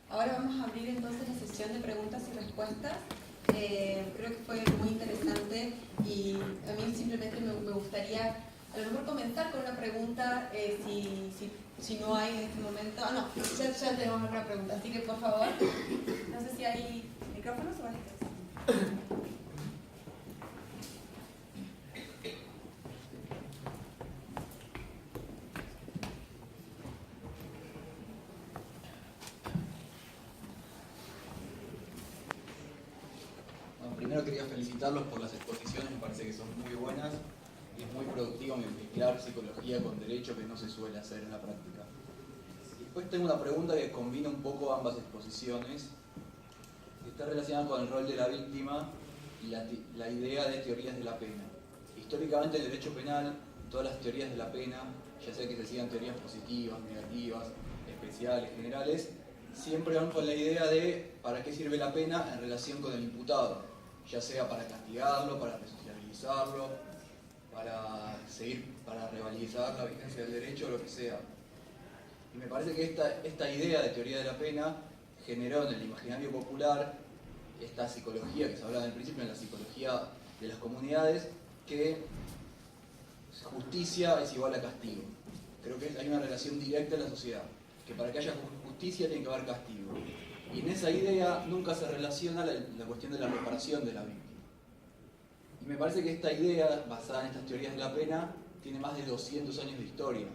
Ahora vamos a abrir entonces la sesión de preguntas y respuestas. Creo que fue muy interesante y a mí simplemente me gustaría a lo mejor comenzar con una pregunta, si no hay en este momento. Ah, no, ya tenemos otra pregunta, así que por favor, no sé si hay micrófonos o estos. Primero quería felicitarlos por las exposiciones, me parece que son muy buenas y es muy productivo mezclar psicología con derecho, que no se suele hacer en la práctica. Después tengo una pregunta que combina un poco ambas exposiciones, que está relacionada con el rol de la víctima y la idea de teorías de la pena. Históricamente en el derecho penal, todas las teorías de la pena, ya sea que se sigan teorías positivas, negativas, especiales, generales, siempre van con la idea de para qué sirve la pena en relación con el imputado, ya sea para castigarlo, para resociabilizarlo, para revalorizar la vigencia del derecho o lo que sea. Y me parece que esta idea de teoría de la pena generó en el imaginario popular esta psicología que se hablaba al principio, en la psicología de las comunidades, que justicia es igual a castigo. Creo que hay una relación directa en la sociedad, que para que haya justicia tiene que haber castigo. Y en esa idea nunca se relaciona la cuestión de la reparación de la víctima. Y me parece que esta idea, basada en estas teorías de la pena, tiene más de 200 años de historia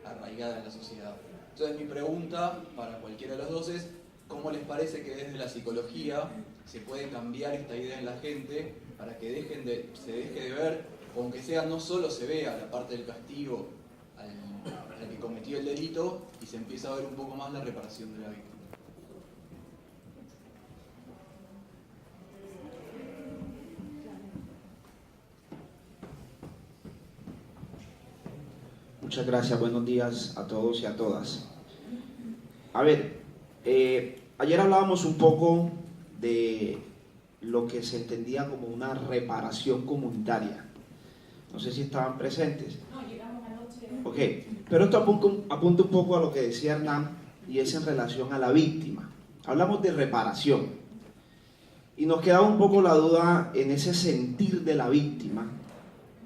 arraigada en la sociedad. Entonces mi pregunta para cualquiera de los dos es, ¿cómo les parece que desde la psicología se puede cambiar esta idea en la gente para que se deje de ver, o aunque sea no solo se vea la parte del castigo al que cometió el delito, y se empieza a ver un poco más la reparación de la víctima? Muchas gracias, buenos días a todos y a todas. A ver, ayer hablábamos un poco de lo que se entendía como una reparación comunitaria. No sé si estaban presentes. No, llegamos anoche. Ok, pero esto apunta un poco a lo que decía Hernán, y es en relación a la víctima. Hablamos de reparación y nos quedaba un poco la duda en ese sentir de la víctima,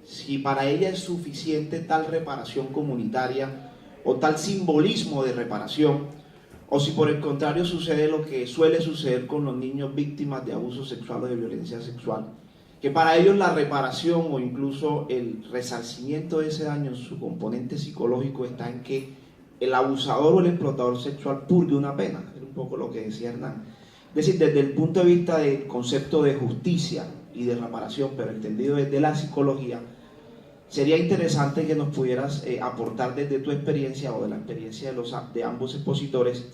si para ella es suficiente tal reparación comunitaria o tal simbolismo de reparación, o si por el contrario sucede lo que suele suceder con los niños víctimas de abuso sexual o de violencia sexual, que para ellos la reparación o incluso el resarcimiento de ese daño en su componente psicológico está en que el abusador o el explotador sexual purgue una pena. Es un poco lo que decía Hernán. Es decir, desde el punto de vista del concepto de justicia y de reparación, pero entendido desde la psicología, sería interesante que nos pudieras aportar desde tu experiencia o de la experiencia de ambos expositores,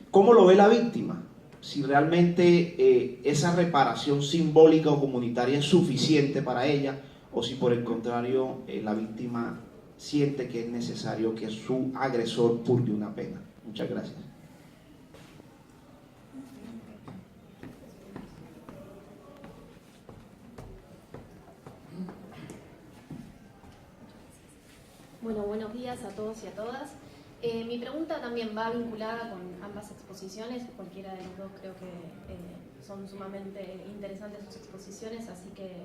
¿cómo lo ve la víctima? Si realmente esa reparación simbólica o comunitaria es suficiente para ella, o si por el contrario la víctima siente que es necesario que su agresor purgue una pena. Muchas gracias. Bueno, buenos días a todos y a todas. Mi pregunta también va vinculada con ambas exposiciones. Cualquiera de los dos creo que son sumamente interesantes sus exposiciones, así que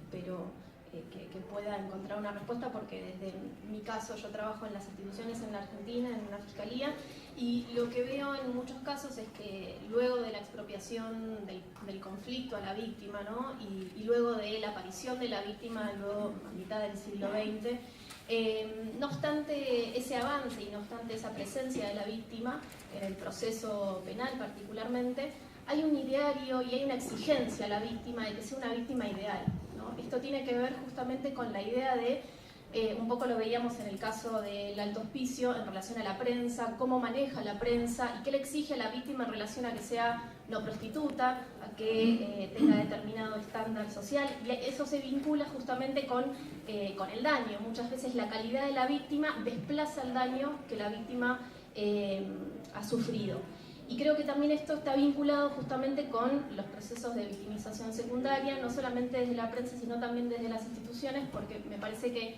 espero que pueda encontrar una respuesta, porque desde mi caso yo trabajo en las instituciones en la Argentina, en una fiscalía, y lo que veo en muchos casos es que luego de la expropiación del conflicto a la víctima, ¿no? y luego de la aparición de la víctima, luego a mitad del siglo XX, no obstante ese avance y no obstante esa presencia de la víctima en el proceso penal particularmente, hay un ideario y hay una exigencia a la víctima de que sea una víctima ideal, ¿no? Esto tiene que ver justamente con la idea de, un poco lo veíamos en el caso del alto hospicio en relación a la prensa, cómo maneja la prensa y qué le exige a la víctima en relación a que sea no prostituta, a que tenga determinado estándar social, y eso se vincula justamente con el daño. Muchas veces la calidad de la víctima desplaza el daño que la víctima ha sufrido. Y creo que también esto está vinculado justamente con los procesos de victimización secundaria, no solamente desde la prensa, sino también desde las instituciones, porque me parece que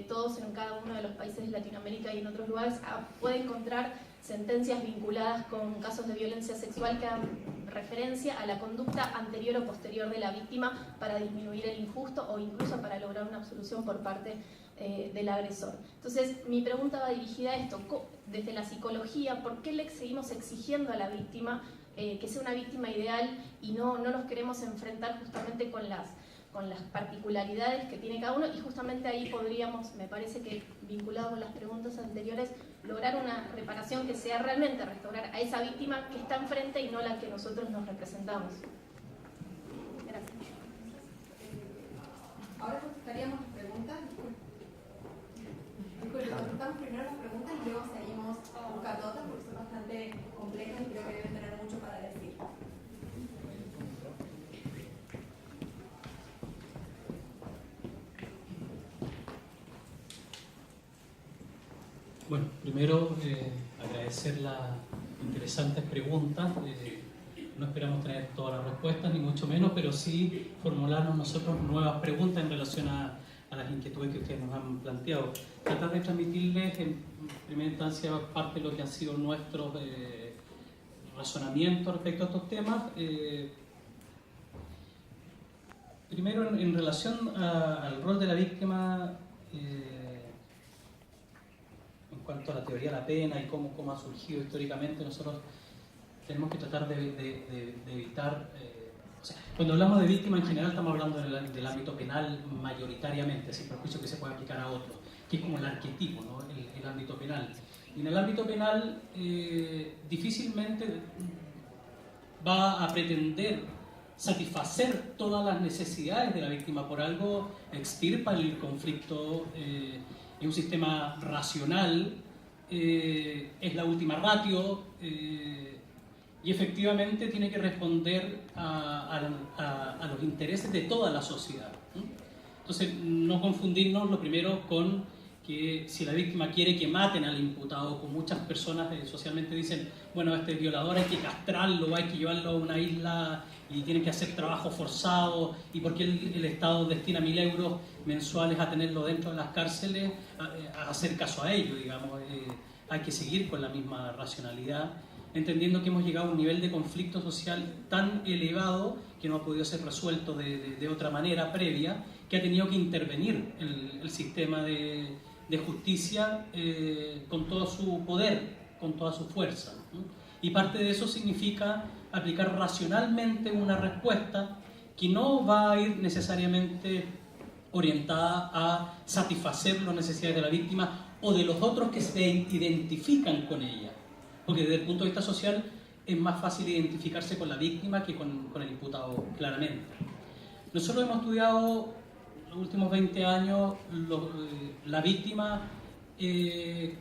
todos en cada uno de los países de Latinoamérica y en otros lugares puede encontrar sentencias vinculadas con casos de violencia sexual que hagan referencia a la conducta anterior o posterior de la víctima para disminuir el injusto o incluso para lograr una absolución por parte del agresor. Entonces, mi pregunta va dirigida a esto. Desde la psicología, ¿por qué le seguimos exigiendo a la víctima que sea una víctima ideal y no nos queremos enfrentar justamente con las particularidades que tiene cada uno? Y justamente ahí podríamos, me parece que vinculado con las preguntas anteriores, lograr una reparación que sea realmente restaurar a esa víctima que está enfrente y no la que nosotros nos representamos. Gracias. Ahora contestaríamos las preguntas. Contestamos primero las preguntas y luego seguimos buscando otras porque son bastante complejas y creo que deben tener mucho para decir. Bueno, primero agradecer las interesantes preguntas. No esperamos tener todas las respuestas, ni mucho menos, pero sí formularnos nosotros nuevas preguntas en relación a las inquietudes que ustedes nos han planteado. Tratar de transmitirles en primera instancia parte de lo que han sido nuestros razonamientos respecto a estos temas. Primero, en relación al rol de la víctima, en cuanto a la teoría de la pena y cómo ha surgido históricamente, nosotros tenemos que tratar de evitar... cuando hablamos de víctima en general estamos hablando del ámbito penal mayoritariamente, sin perjuicio que se puede aplicar a otros, que es como el arquetipo, ¿no? el ámbito penal. Y en el ámbito penal difícilmente va a pretender satisfacer todas las necesidades de la víctima. Por algo extirpa el conflicto en un sistema racional, es la última ratio, y efectivamente tiene que responder a los intereses de toda la sociedad. Entonces, no confundirnos lo primero con que si la víctima quiere que maten al imputado, como muchas personas socialmente dicen, bueno, este violador hay que castrarlo, hay que llevarlo a una isla y tienen que hacer trabajo forzado, y porque el Estado destina 1.000 euros mensuales a tenerlo dentro de las cárceles, a hacer caso a ello, digamos. Hay que seguir con la misma racionalidad, entendiendo que hemos llegado a un nivel de conflicto social tan elevado que no ha podido ser resuelto de otra manera previa, que ha tenido que intervenir el sistema de justicia con todo su poder, con toda su fuerza, ¿no? Y parte de eso significa aplicar racionalmente una respuesta que no va a ir necesariamente orientada a satisfacer las necesidades de la víctima o de los otros que se identifican con ella. Porque desde el punto de vista social es más fácil identificarse con la víctima que con el imputado, claramente. Nosotros hemos estudiado los últimos 20 años la víctima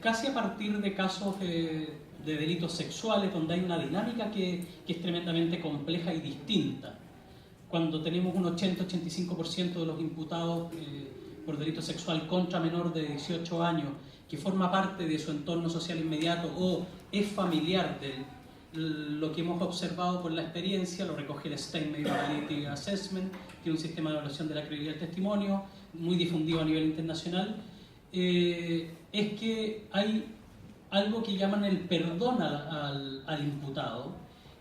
casi a partir de casos de delitos sexuales, donde hay una dinámica que es tremendamente compleja y distinta. Cuando tenemos un 80-85% de los imputados por delito sexual contra menor de 18 años, que forma parte de su entorno social inmediato o es familiar de lo que hemos observado por la experiencia, lo recoge el State Medical Assessment, que es un sistema de evaluación de la credibilidad del testimonio, muy difundido a nivel internacional, es que hay algo que llaman el perdón al imputado,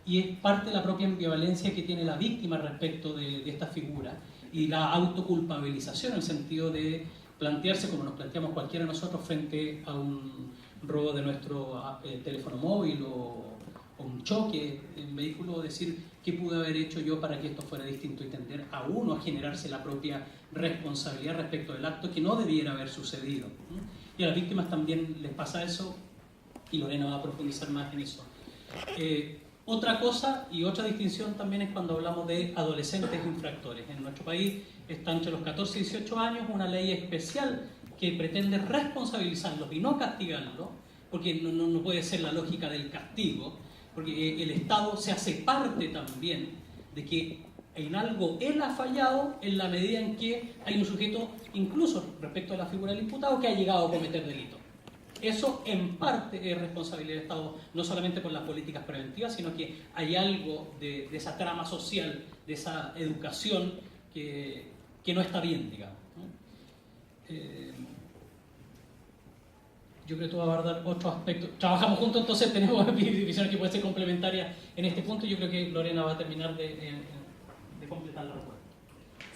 y es parte de la propia ambivalencia que tiene la víctima respecto de esta figura, y la autoculpabilización en el sentido de plantearse como nos planteamos cualquiera de nosotros frente a un robo de nuestro teléfono móvil o un choque en vehículo, decir qué pude haber hecho yo para que esto fuera distinto, y tender a uno a generarse la propia responsabilidad respecto del acto que no debiera haber sucedido. Y a las víctimas también les pasa eso, y Lorena va a profundizar más en eso. Otra cosa y otra distinción también es cuando hablamos de adolescentes infractores. En nuestro país está entre los 14 y 18 años una ley especial que pretende responsabilizarlos y no castigarlos, porque no puede ser la lógica del castigo, porque el Estado se hace parte también de que en algo él ha fallado en la medida en que hay un sujeto, incluso respecto a la figura del imputado, que ha llegado a cometer delito. Eso en parte es responsabilidad del Estado, no solamente por las políticas preventivas, sino que hay algo de esa trama social, de esa educación que no está bien, digamos, ¿no? yo creo que tú vas a abordar otro aspecto. Trabajamos juntos, entonces tenemos visiones que pueden ser complementarias en este punto. Yo creo que Lorena va a terminar de completar la respuesta.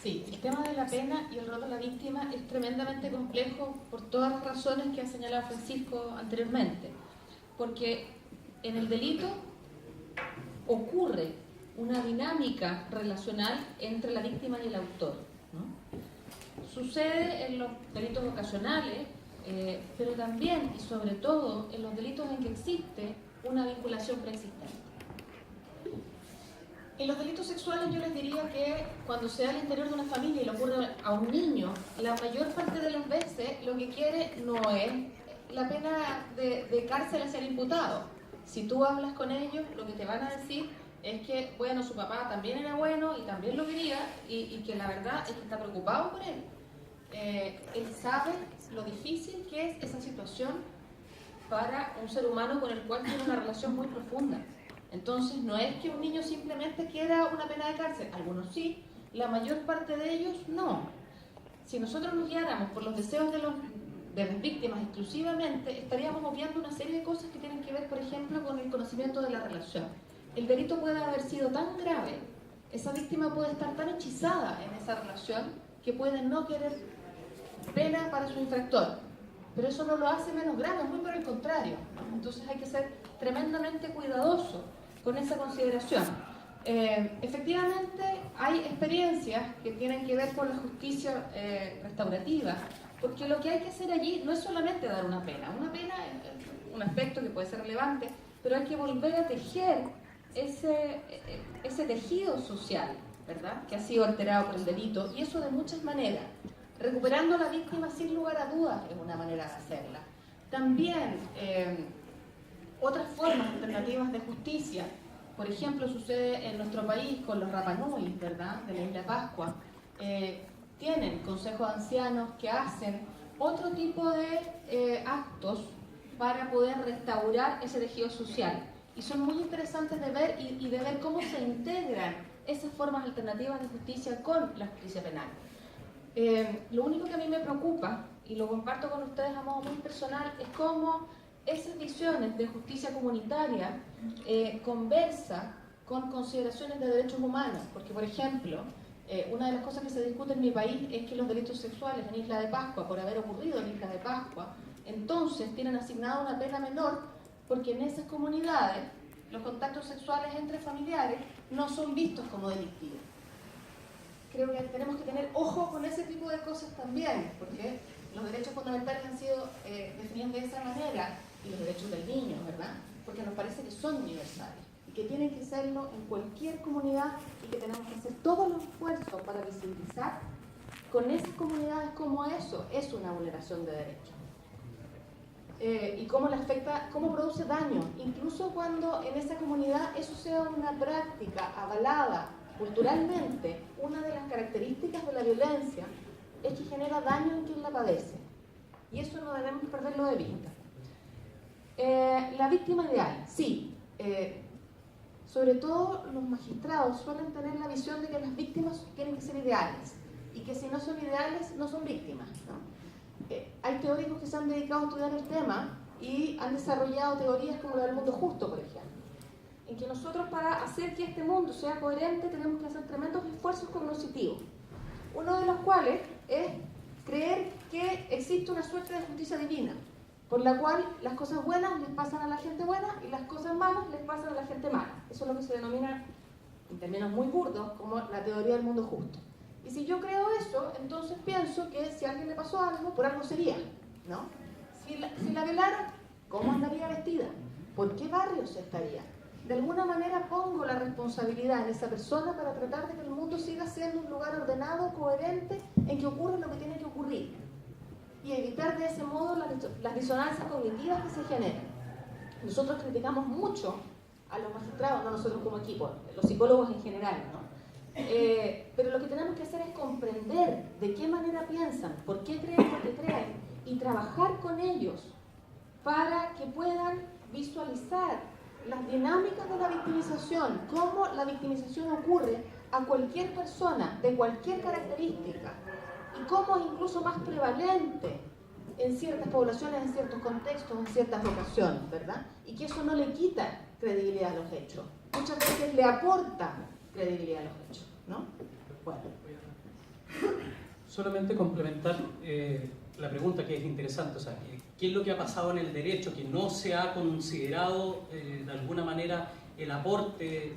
Sí, el tema de la pena y el rol de la víctima es tremendamente complejo por todas las razones que ha señalado Francisco anteriormente. Porque en el delito ocurre una dinámica relacional entre la víctima y el autor, ¿no? Sucede en los delitos ocasionales, pero también y sobre todo en los delitos en que existe una vinculación preexistente. En los delitos sexuales yo les diría que cuando se da al interior de una familia y le ocurre a un niño, la mayor parte de las veces lo que quiere no es la pena de cárcel hacia el imputado. Si tú hablas con ellos, lo que te van a decir es que, bueno, su papá también era bueno y también lo quería y que la verdad es que está preocupado por él. Él sabe lo difícil que es esa situación para un ser humano con el cual tiene una relación muy profunda. Entonces, no es que un niño simplemente quiera una pena de cárcel, algunos sí, la mayor parte de ellos no. Si nosotros nos guiáramos por los deseos de las víctimas exclusivamente, estaríamos obviando una serie de cosas que tienen que ver, por ejemplo, con el conocimiento de la relación. El delito puede haber sido tan grave, esa víctima puede estar tan hechizada en esa relación que puede no querer pena para su infractor. Pero eso no lo hace menos grave, muy por el contrario. Entonces hay que ser tremendamente cuidadoso con esa consideración. Efectivamente, hay experiencias que tienen que ver con la justicia restaurativa, porque lo que hay que hacer allí no es solamente dar una pena. Una pena es un aspecto que puede ser relevante, pero hay que volver a tejer ese tejido social, ¿verdad?, que ha sido alterado por el delito, y eso de muchas maneras. Recuperando a la víctima sin lugar a dudas es una manera de hacerla. También otras formas alternativas de justicia, por ejemplo, sucede en nuestro país con los Rapa Nui, ¿verdad?, de la Isla Pascua. Tienen consejos de ancianos que hacen otro tipo de actos para poder restaurar ese tejido social. Y son muy interesantes de ver y de ver cómo se integran esas formas alternativas de justicia con la justicia penal. Lo único que a mí me preocupa, y lo comparto con ustedes a modo muy personal, es cómo esas visiones de justicia comunitaria conversa con consideraciones de derechos humanos. Porque, por ejemplo, una de las cosas que se discute en mi país es que los delitos sexuales en Isla de Pascua, por haber ocurrido en Isla de Pascua, entonces tienen asignada una pena menor, porque en esas comunidades los contactos sexuales entre familiares no son vistos como delictivos. Creo que tenemos que tener ojo con ese tipo de cosas también, porque los derechos fundamentales han sido definidos de esa manera, y los derechos del niño, ¿verdad?, porque nos parece que son universales y que tienen que serlo en cualquier comunidad, y que tenemos que hacer todos los esfuerzos para visibilizar con esas comunidades como eso es una vulneración de derechos. Y cómo le afecta, cómo produce daño, incluso cuando en esa comunidad eso sea una práctica avalada culturalmente. Una de las características de la violencia es que genera daño en quien la padece, y eso no debemos perderlo de vista. La víctima ideal, sí, sobre todo los magistrados suelen tener la visión de que las víctimas tienen que ser ideales, y que si no son ideales no son víctimas, ¿no? Hay teóricos que se han dedicado a estudiar el tema y han desarrollado teorías como la del mundo justo, por ejemplo, en que nosotros, para hacer que este mundo sea coherente, tenemos que hacer tremendos esfuerzos cognitivos, uno de los cuales es creer que existe una suerte de justicia divina, por la cual las cosas buenas les pasan a la gente buena y las cosas malas les pasan a la gente mala. Eso es lo que se denomina, en términos muy burdos, como la teoría del mundo justo. Y si yo creo eso, entonces pienso que si a alguien le pasó algo, por algo sería, ¿no? Si la violaron, ¿cómo andaría vestida? ¿Por qué barrios estaría? De alguna manera pongo la responsabilidad en esa persona para tratar de que el mundo siga siendo un lugar ordenado, coherente, en que ocurra lo que tiene que ocurrir, y evitar de ese modo las disonancias cognitivas que se generan. Nosotros criticamos mucho a los magistrados, no nosotros como equipo, los psicólogos en general, ¿no? Pero lo que tenemos que hacer es comprender de qué manera piensan, por qué creen lo que creen, y trabajar con ellos para que puedan visualizar las dinámicas de la victimización, cómo la victimización ocurre a cualquier persona de cualquier característica, y cómo es incluso más prevalente en ciertas poblaciones, en ciertos contextos, en ciertas ocasiones, ¿verdad? Y que eso no le quita credibilidad a los hechos. Muchas veces le aporta credibilidad a los hechos, ¿no? Bueno. Solamente complementar la pregunta, que es interesante, o sea, ¿qué es lo que ha pasado en el derecho que no se ha considerado de alguna manera el aporte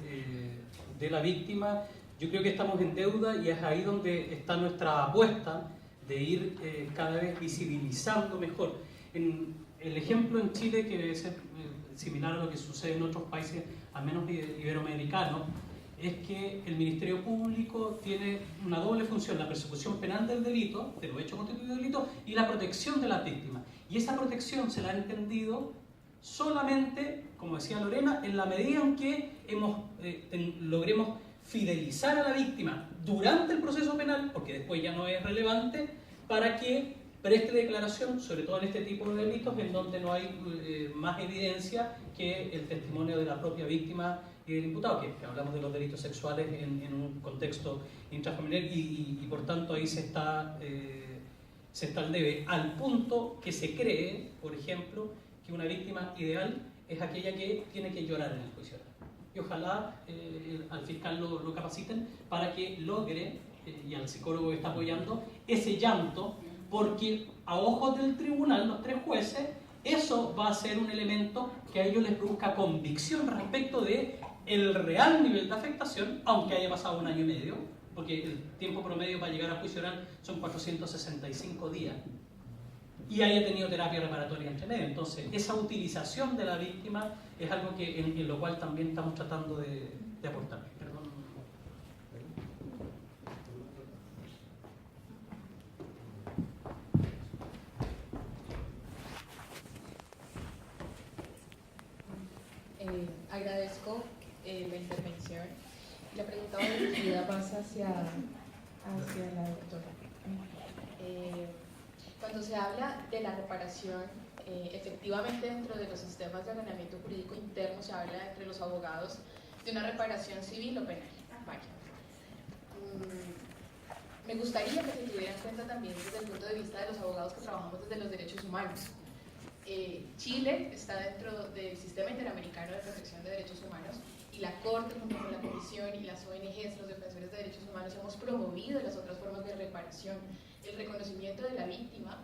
de la víctima? Yo creo que estamos en deuda y es ahí donde está nuestra apuesta de ir cada vez visibilizando mejor. El ejemplo en Chile, que debe ser similar a lo que sucede en otros países, al menos iberoamericanos, es que el Ministerio Público tiene una doble función: la persecución penal del delito, de los hechos constitutivos de delito, y la protección de las víctimas. Y esa protección se la ha entendido solamente, como decía Lorena, en la medida en que logremos fidelizar a la víctima durante el proceso penal, porque después ya no es relevante, para que preste declaración, sobre todo en este tipo de delitos, en donde no hay más evidencia que el testimonio de la propia víctima y del imputado, que hablamos de los delitos sexuales en un contexto intrafamiliar, y por tanto ahí se está al debe, al punto que se cree, por ejemplo, que una víctima ideal es aquella que tiene que llorar en el juicio. Y ojalá al fiscal lo capaciten para que logre, y al psicólogo que está apoyando, ese llanto, porque a ojos del tribunal, los 3 jueces, eso va a ser un elemento que a ellos les produzca convicción respecto de el real nivel de afectación, aunque haya pasado 1 año y medio, porque el tiempo promedio para llegar a juicio oral son 465 días, y haya tenido terapia reparatoria entre medio. Entonces, esa utilización de la víctima es algo que, en lo cual también estamos tratando de aportar. Perdón. Agradezco la intervención. La pregunta dirigida pasa hacia la doctora. Cuando se habla de la reparación, efectivamente dentro de los sistemas de ordenamiento jurídico interno se habla entre los abogados de una reparación civil o penal. Vaya. Me gustaría que se tuviera en cuenta también desde el punto de vista de los abogados que trabajamos desde los derechos humanos. Chile está dentro del Sistema Interamericano de Protección de Derechos Humanos, y la Corte, junto con la Comisión y las ONGs, los defensores de derechos humanos, hemos promovido las otras formas de reparación, el reconocimiento de la víctima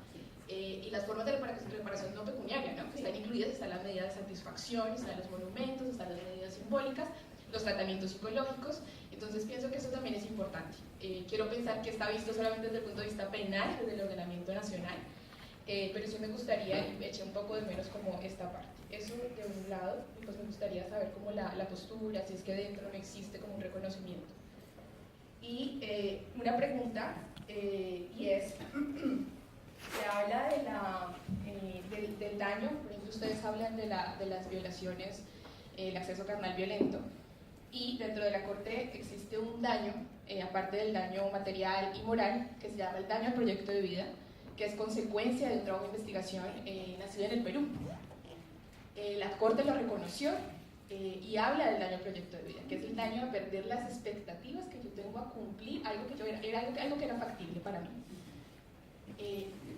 y las formas de reparación no pecuniaria, ¿no? Que están incluidas. Está la medida de satisfacción, están los monumentos, están las medidas simbólicas, los tratamientos psicológicos. Entonces pienso que eso también es importante. Quiero pensar que está visto solamente desde el punto de vista penal, desde el ordenamiento nacional, pero sí me gustaría, y eché un poco de menos como esta parte. Eso de un lado, y pues me gustaría saber cómo la postura, si es que dentro no existe como un reconocimiento. Y una pregunta, y es, se habla del daño, por ejemplo, ustedes hablan de las violaciones, el acceso carnal violento, y dentro de la Corte existe un daño, aparte del daño material y moral, que se llama el daño al proyecto de vida, que es consecuencia de un trabajo de investigación nacido en el Perú. La Corte lo reconoció y habla del daño al proyecto de vida, que es el daño a perder las expectativas que yo tengo a cumplir, algo que era factible para mí.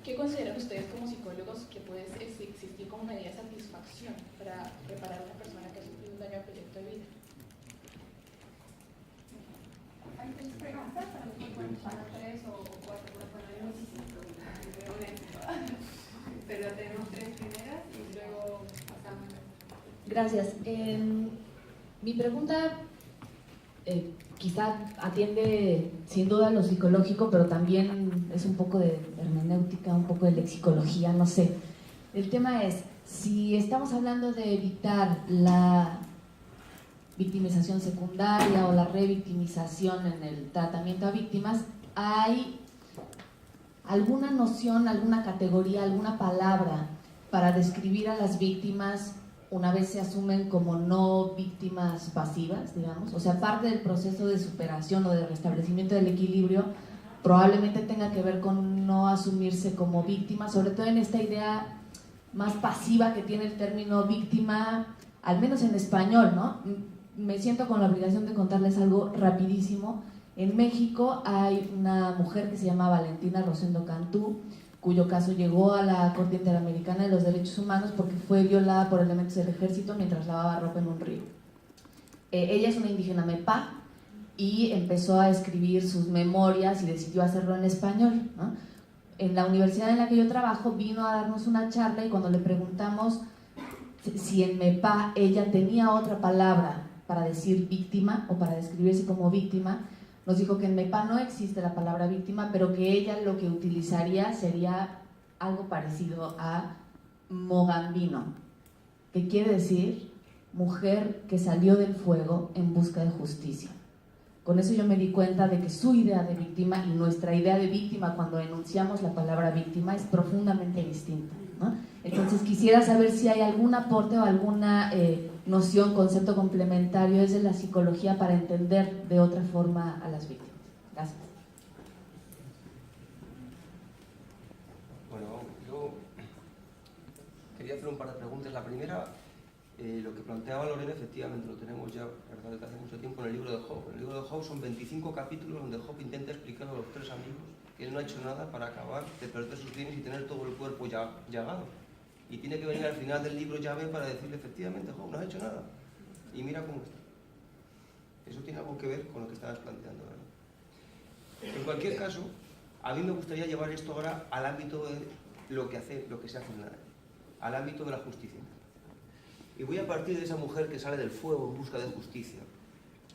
¿Qué consideran ustedes como psicólogos que puede existir como medida de satisfacción para reparar a una persona que ha sufrido un daño al proyecto de vida? ¿Hay 3 preguntas? Para 3 o 4, bueno, hay muchísimas preguntas, pero tenemos 3 primeras y luego pasamos. Gracias. Mi pregunta quizá atiende sin duda a lo psicológico, pero también es un poco de hermenéutica, un poco de lexicología, no sé. El tema es, si estamos hablando de evitar la victimización secundaria o la revictimización en el tratamiento a víctimas, ¿hay alguna noción, alguna categoría, alguna palabra para describir a las víctimas una vez se asumen como no víctimas pasivas, digamos? O sea, parte del proceso de superación o de restablecimiento del equilibrio probablemente tenga que ver con no asumirse como víctima, sobre todo en esta idea más pasiva que tiene el término víctima, al menos en español, ¿no? Me siento con la obligación de contarles algo rapidísimo. En México hay una mujer que se llama Valentina Rosendo Cantú, cuyo caso llegó a la Corte Interamericana de los Derechos Humanos porque fue violada por elementos del ejército mientras lavaba ropa en un río. Ella es una indígena Mepá y empezó a escribir sus memorias y decidió hacerlo en español, ¿no? En la universidad en la que yo trabajo vino a darnos una charla y cuando le preguntamos si en Mepá ella tenía otra palabra para decir víctima o para describirse como víctima, nos dijo que en Mepá no existe la palabra víctima, pero que ella lo que utilizaría sería algo parecido a mogambino, que quiere decir mujer que salió del fuego en busca de justicia. Con eso yo me di cuenta de que su idea de víctima y nuestra idea de víctima cuando enunciamos la palabra víctima es profundamente distinta, ¿no? Entonces quisiera saber si hay algún aporte o alguna noción, concepto complementario desde la psicología para entender de otra forma a las víctimas. Gracias. Bueno, yo quería hacer un par de preguntas. La primera, lo que planteaba Lorena, efectivamente lo tenemos ya, ¿verdad?, desde hace mucho tiempo en el libro de Job. En el libro de Job son 25 capítulos donde Job intenta explicar a los 3 amigos que él no ha hecho nada para acabar de perder sus bienes y tener todo el cuerpo llagado. Y tiene que venir al final del libro Yahvé para decirle, efectivamente, Job, no has hecho nada. Y mira cómo está. Eso tiene algo que ver con lo que estabas planteando, ¿verdad? En cualquier caso, a mí me gustaría llevar esto ahora al ámbito de lo que se hace en la ley, al ámbito de la justicia. Y voy a partir de esa mujer que sale del fuego en busca de justicia.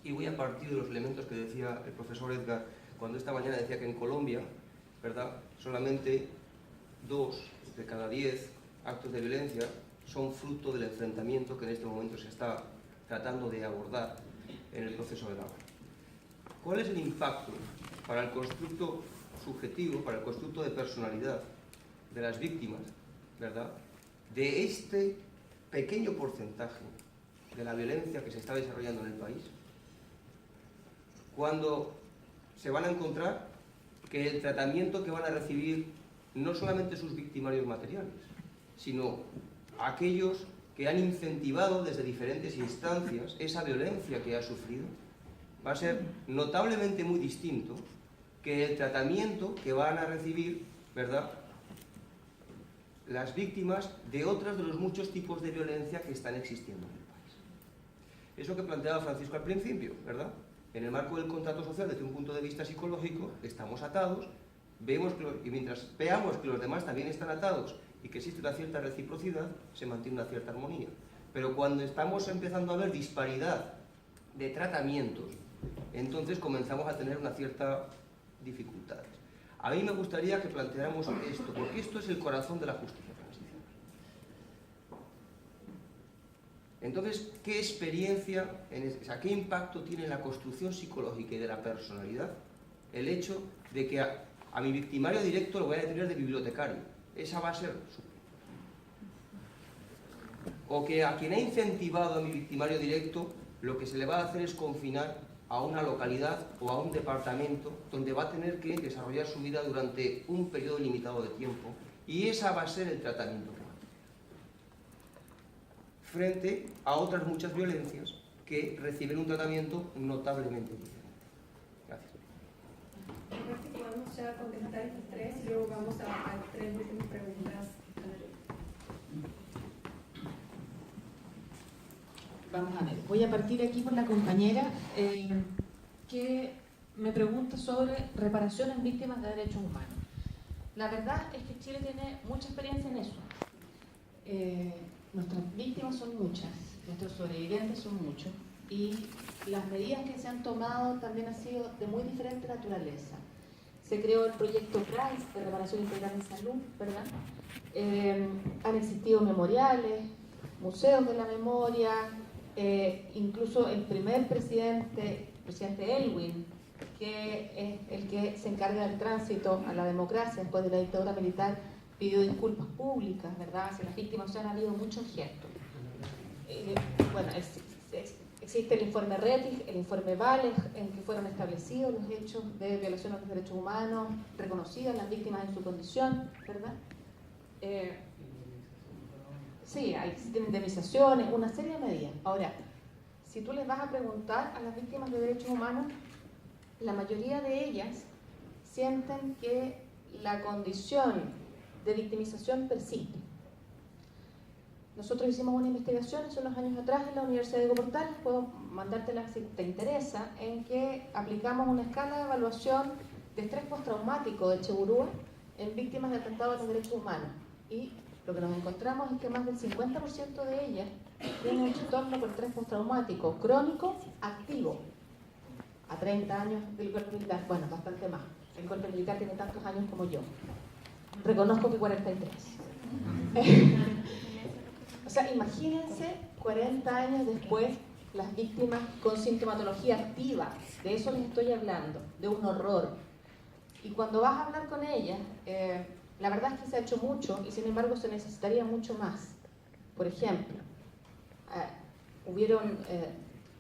Y voy a partir de los elementos que decía el profesor Edgar cuando esta mañana decía que en Colombia, ¿verdad?, solamente 2 de cada 10 actos de violencia son fruto del enfrentamiento que en este momento se está tratando de abordar en el proceso de La Habana. ¿Cuál es el impacto para el constructo subjetivo, para el constructo de personalidad de las víctimas, ¿verdad?, de este pequeño porcentaje de la violencia que se está desarrollando en el país, cuando se van a encontrar que el tratamiento que van a recibir no solamente sus victimarios materiales, sino aquellos que han incentivado desde diferentes instancias esa violencia que ha sufrido, va a ser notablemente muy distinto que el tratamiento que van a recibir, ¿verdad?, las víctimas de otros de los muchos tipos de violencia que están existiendo en el país. Eso que planteaba Francisco al principio, ¿verdad? En el marco del contrato social, desde un punto de vista psicológico, estamos atados, vemos y mientras veamos que los demás también están atados y que existe una cierta reciprocidad, se mantiene una cierta armonía. Pero cuando estamos empezando a ver disparidad de tratamientos, entonces comenzamos a tener una cierta dificultad. A mí me gustaría que planteáramos esto, porque esto es el corazón de la justicia transicional. Entonces, ¿qué experiencia, qué impacto tiene en la construcción psicológica y de la personalidad el hecho de que a mi victimario directo lo voy a tener de bibliotecario? Esa va a ser su... O que a quien ha incentivado a mi victimario directo, lo que se le va a hacer es confinar a una localidad o a un departamento donde va a tener que desarrollar su vida durante un periodo limitado de tiempo, y esa va a ser el tratamiento que va a tener, frente a otras muchas violencias que reciben un tratamiento notablemente diferente. Gracias. Creo que podemos ya contestar estas 3 y luego vamos a 3 últimas preguntas. Vamos a ver, voy a partir aquí por la compañera que me pregunta sobre reparación en víctimas de derechos humanos. La verdad es que Chile tiene mucha experiencia en eso. Nuestras víctimas son muchas, nuestros sobrevivientes son muchos, y las medidas que se han tomado también han sido de muy diferente naturaleza. Se creó el proyecto CRISE de reparación integral en salud, ¿verdad? Han existido memoriales, museos de la memoria, incluso el primer presidente Elwin, que es el que se encarga del tránsito a la democracia después de la dictadura militar, pidió disculpas públicas, ¿verdad?, hacia las víctimas. O sea, han habido muchos gestos. Bueno, existe el informe Rettig, el informe Vales, en que fueron establecidos los hechos de violación a los derechos humanos, reconocidas las víctimas en su condición, ¿verdad? Sí, existen indemnizaciones, una serie de medidas. Ahora, si tú les vas a preguntar a las víctimas de derechos humanos, la mayoría de ellas sienten que la condición de victimización persiste. Nosotros hicimos una investigación hace unos años atrás en la Universidad de Portal, puedo mandártela si te interesa, en que aplicamos una escala de evaluación de estrés postraumático de Cheburúa en víctimas de atentados a los derechos humanos. Y lo que nos encontramos es que más del 50% de ellas tienen un trastorno por estrés postraumático crónico activo. A 30 años del golpe militar, bueno, bastante más. El golpe militar tiene tantos años como yo. Reconozco que 43. O sea, imagínense 40 años después las víctimas con sintomatología activa. De eso les estoy hablando, de un horror. Y cuando vas a hablar con ellas, la verdad es que se ha hecho mucho y sin embargo se necesitaría mucho más. Por ejemplo, hubieron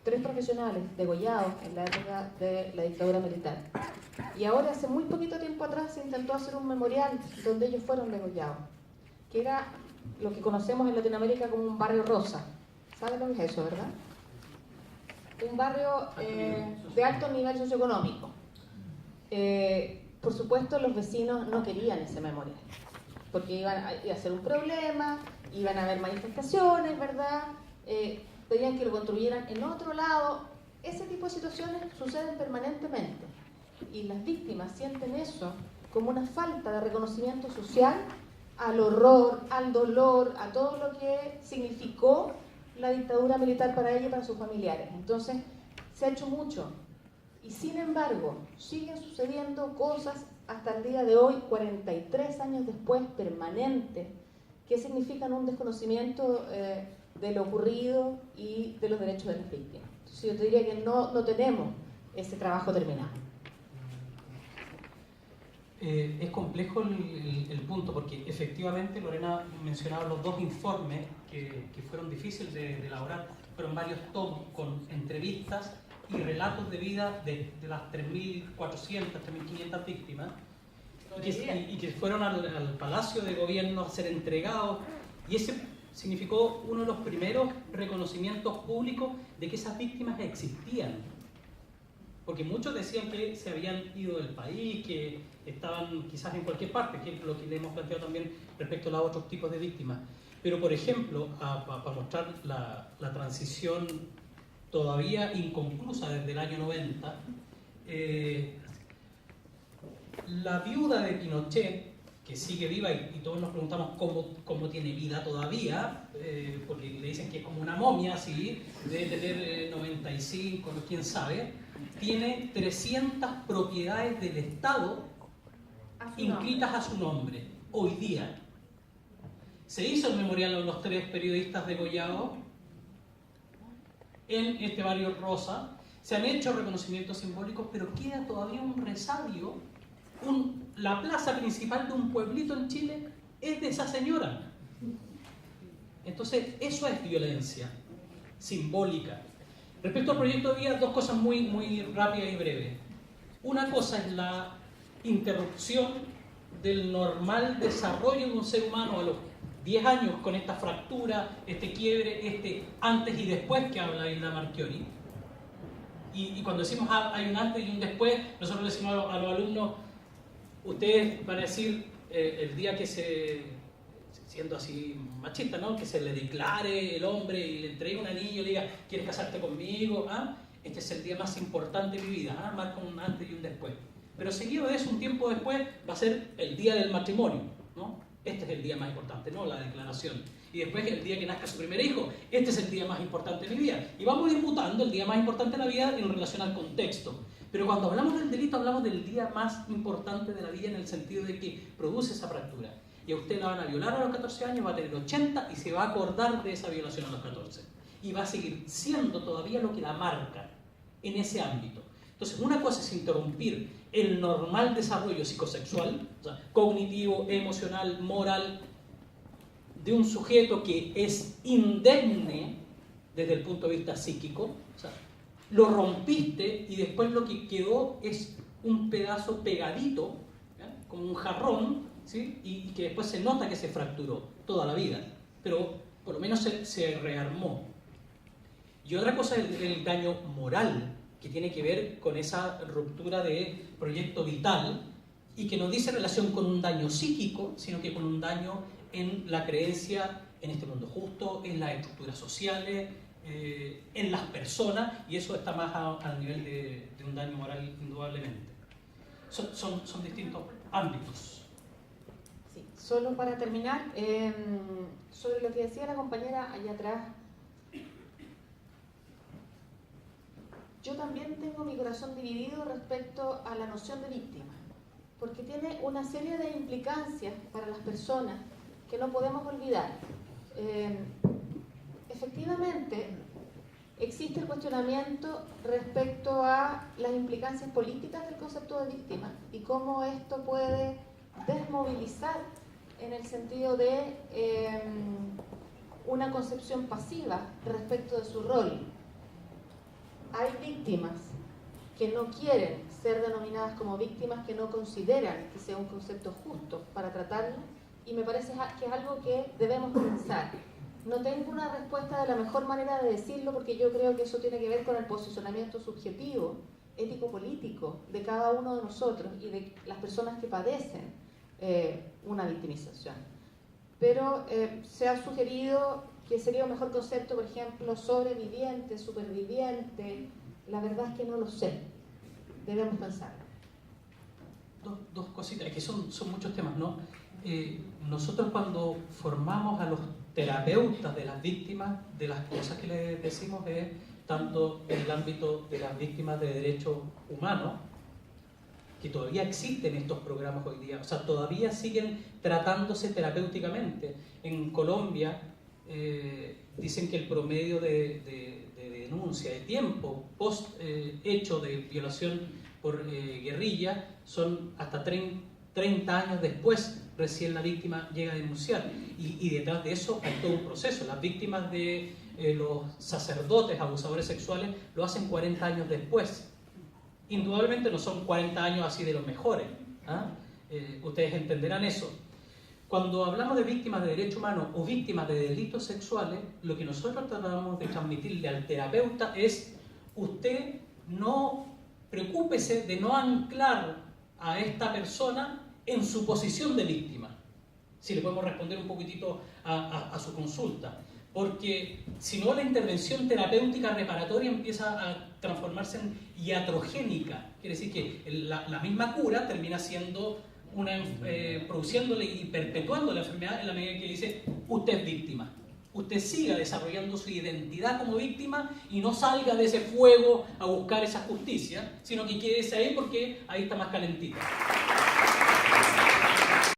3 profesionales degollados en la época de la dictadura militar. Y ahora, hace muy poquito tiempo atrás, se intentó hacer un memorial donde ellos fueron degollados, que era lo que conocemos en Latinoamérica como un barrio rosa. ¿Saben lo que es eso, verdad? Un barrio de alto nivel socioeconómico. Por supuesto, los vecinos no querían ese memorial, porque iba a ser un problema, iban a haber manifestaciones, ¿verdad? Pedían que lo construyeran en otro lado. Ese tipo de situaciones suceden permanentemente. Y las víctimas sienten eso como una falta de reconocimiento social al horror, al dolor, a todo lo que significó la dictadura militar para ella y para sus familiares. Entonces, se ha hecho mucho. Y sin embargo, siguen sucediendo cosas hasta el día de hoy, 43 años después, permanentes, que significan un desconocimiento de lo ocurrido y de los derechos de las víctimas. Entonces, yo te diría que no tenemos ese trabajo terminado. Es complejo el punto, porque efectivamente Lorena mencionaba los 2 informes que fueron difíciles de elaborar, fueron varios tomos con entrevistas y relatos de vida de las 3.400, 3.500 víctimas, y que fueron al Palacio de Gobierno a ser entregados, y ese significó uno de los primeros reconocimientos públicos de que esas víctimas existían. Porque muchos decían que se habían ido del país, que estaban quizás en cualquier parte, que es lo que le hemos planteado también respecto a los otros tipos de víctimas. Pero, por ejemplo, para mostrar la transición todavía inconclusa desde el año 90, la viuda de Pinochet, que sigue viva y todos nos preguntamos cómo tiene vida todavía, porque le dicen que es como una momia, así, debe tener 95, quién sabe, tiene 300 propiedades del Estado inscritas a su nombre, hoy día. Se hizo el memorial a los 3 periodistas degollados en este barrio rosa, se han hecho reconocimientos simbólicos, pero queda todavía un resabio. La plaza principal de un pueblito en Chile es de esa señora. Entonces, eso es violencia simbólica. Respecto al proyecto de vida, 2 cosas muy rápidas y breves. Una cosa es la interrupción del normal desarrollo de un ser humano a los 10 años con esta fractura, este quiebre, este antes y después que habla Hilda Marchiori. Y cuando decimos hay un antes y un después, nosotros le decimos a los alumnos, ustedes van a decir el día que siendo así machista, ¿no? Que se le declare el hombre y le entregue una niña y le diga, ¿quieres casarte conmigo? ¿Ah? Este es el día más importante de mi vida, ¿ah? Marca un antes y un después. Pero seguido de eso, un tiempo después, va a ser el día del matrimonio, ¿no? Este es el día más importante, ¿no? La declaración. Y después el día que nazca su primer hijo, este es el día más importante de mi vida. Y vamos a ir mutando el día más importante de la vida en relación al contexto. Pero cuando hablamos del delito, hablamos del día más importante de la vida en el sentido de que produce esa fractura. Y a usted la van a violar a los 14 años, va a tener 80 y se va a acordar de esa violación a los 14. Y va a seguir siendo todavía lo que la marca en ese ámbito. Entonces, una cosa es interrumpir el normal desarrollo psicosexual, o sea, cognitivo, emocional, moral, de un sujeto que es indemne desde el punto de vista psíquico. O sea, lo rompiste y después lo que quedó es un pedazo pegadito, ¿ya? Como un jarrón, ¿sí? Y que después se nota que se fracturó toda la vida, pero por lo menos se rearmó. Y otra cosa es el daño moral, que tiene que ver con esa ruptura de proyecto vital y que no dice relación con un daño psíquico, sino que con un daño en la creencia en este mundo justo, en las estructuras sociales, en las personas, y eso está más al nivel de un daño moral indudablemente. Son distintos ámbitos. Sí, solo para terminar, sobre lo que decía la compañera allá atrás, yo también tengo mi corazón dividido respecto a la noción de víctima, porque tiene una serie de implicancias para las personas que no podemos olvidar. Efectivamente, existe el cuestionamiento respecto a las implicancias políticas del concepto de víctima y cómo esto puede desmovilizar en el sentido de una concepción pasiva respecto de su rol. Hay víctimas que no quieren ser denominadas como víctimas, que no consideran que sea un concepto justo para tratarlo, y me parece que es algo que debemos pensar. No tengo una respuesta de la mejor manera de decirlo, porque yo creo que eso tiene que ver con el posicionamiento subjetivo, ético-político de cada uno de nosotros y de las personas que padecen una victimización. Pero se ha sugerido que sería un mejor concepto, por ejemplo, sobreviviente, superviviente. La verdad es que no lo sé. Debemos pensar. Dos cositas, es que son muchos temas, ¿no? Nosotros cuando formamos a los terapeutas de las víctimas, de las cosas que les decimos es tanto en el ámbito de las víctimas de derechos humanos, que todavía existen estos programas hoy día, o sea, todavía siguen tratándose terapéuticamente. En Colombia dicen que el promedio de denuncia, de tiempo post hecho de violación por guerrilla son hasta 30 años después recién la víctima llega a denunciar, y detrás de eso hay todo un proceso. Las víctimas de los sacerdotes abusadores sexuales lo hacen 40 años después. Indudablemente no son 40 años así de los mejores, ¿ah? Ustedes entenderán eso. Cuando hablamos de víctimas de derechos humanos o víctimas de delitos sexuales, lo que nosotros tratamos de transmitirle al terapeuta es: usted no preocúpese de no anclar a esta persona en su posición de víctima. Si le podemos responder un poquitito a su consulta. Porque si no, la intervención terapéutica reparatoria empieza a transformarse en iatrogénica. Quiere decir que la misma cura termina siendo produciéndole y perpetuando la enfermedad en la medida que dice: usted es víctima. Usted siga desarrollando su identidad como víctima y no salga de ese fuego a buscar esa justicia, sino que quédese ahí porque ahí está más calentita.